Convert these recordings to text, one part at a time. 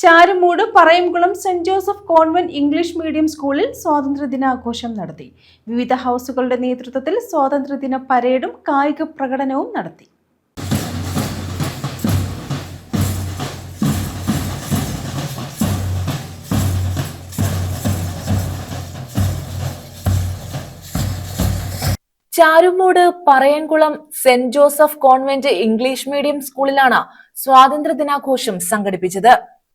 Charummood Parayamkulam saint Joseph convent English medium സ്കൂളിൽ സ്വാതന്ത്ര്യദിനാഘോഷം നടത്തി. വിവിധ ഹൗസുകളുടെ നേതൃത്വത്തിൽ സ്വാതന്ത്ര്യദിന പരേഡും കായിക പ്രകടനവും നടത്തി. Charummood Parayamkulam saint Joseph convent English medium സ്കൂളിലാണ് സ്വാതന്ത്ര്യദിനാഘോഷം സംഘടിപ്പിച്ചത്.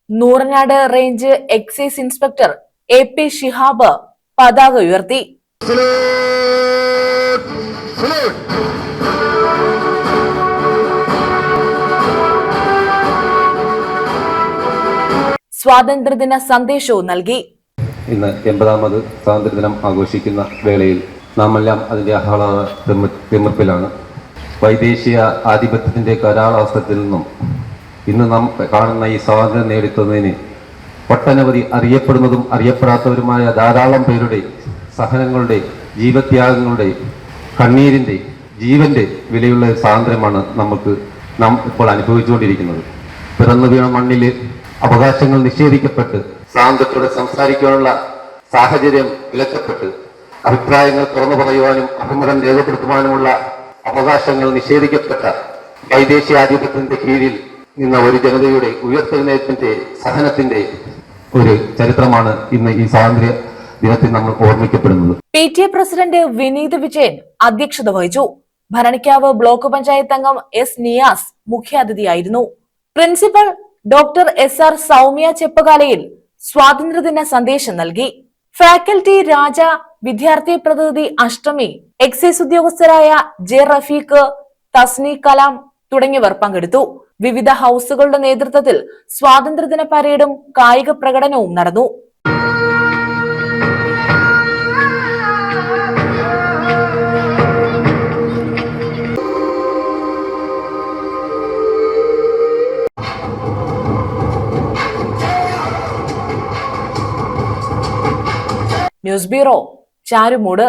Nooranad range excise inspector AP Shihab പതാക ഉയർത്തി. സ്വാതന്ത്ര്യദിന സന്ദേശവും നൽകി. ഇന്ന് 80ാമത് സ്വാതന്ത്ര്യദിനം ആഘോഷിക്കുന്ന വേളയിൽ നാം എല്ലാം അതിൻ്റെ തിമിർപ്പിലാണ്. വൈദേശിക ആധിപത്യത്തിൻ്റെ കരാളാവസ്ഥയിൽ നിന്നും ഇന്ന് നാം കാണുന്ന ഈ സ്വാതന്ത്ര്യം നേടിത്തന്നതിന് ഒട്ടനവധി അറിയപ്പെടുന്നതും അറിയപ്പെടാത്തവരുമായ ധാരാളം പേരുടെ സഹനങ്ങളുടെ, ജീവത്യാഗങ്ങളുടെ, കണ്ണീരിൻ്റെ, ജീവന്റെ വിലയുള്ള സ്വാതന്ത്ര്യമാണ് നാം ഇപ്പോൾ അനുഭവിച്ചുകൊണ്ടിരിക്കുന്നത്. പിറന്നു വീണ മണ്ണിൽ അവകാശങ്ങൾ നിഷേധിക്കപ്പെട്ട് സ്വാതന്ത്ര്യത്തോടെ സംസാരിക്കാനുള്ള സാഹചര്യം വിലക്കപ്പെട്ട് അഭിപ്രായങ്ങൾ തുറന്നു പറയുവാനും അഭിമതം രേഖപ്പെടുത്തുവാനുമുള്ള അവകാശങ്ങൾ നിഷേധിക്കപ്പെട്ട വൈദേശികാധിപത്യത്തിന്റെ കീഴിൽ നിന്ന ഒരു ജനതയുടെ ഉയർത്തെഴുന്നേൽപ്പിന്റെ സഹനത്തിന്റെ ഒരു ചരിത്രമാണ് ഇന്ന് ഈ സ്വാതന്ത്ര്യ ദിനത്തിൽ നമ്മൾ ഓർമ്മിക്കപ്പെടുന്നത്. PTA പ്രസിഡന്റ് വിനീത് വിജയൻ അധ്യക്ഷത വഹിച്ചു. ഭരണിക്കാവ് ബ്ലോക്ക് പഞ്ചായത്ത് അംഗം S നിയാസ് മുഖ്യാതിഥിയായിരുന്നു. Principal doctor SR Soumya Cheppakalayil സ്വാതന്ത്ര്യദിന സന്ദേശം നൽകി. ഫാക്കൽറ്റി രാജ, വിദ്യാർത്ഥി പ്രതിനിധി അഷ്ടമി, എക്സൈസ് ഉദ്യോഗസ്ഥരായ J റഫീഖ്, തസ്നി കലാം തുടങ്ങിയവർ പങ്കെടുത്തു. വിവിധ ഹൗസുകളുടെ നേതൃത്വത്തിൽ സ്വാതന്ത്ര്യദിന പരേഡും കായിക പ്രകടനവും നടന്നു. News bureau, Charummood.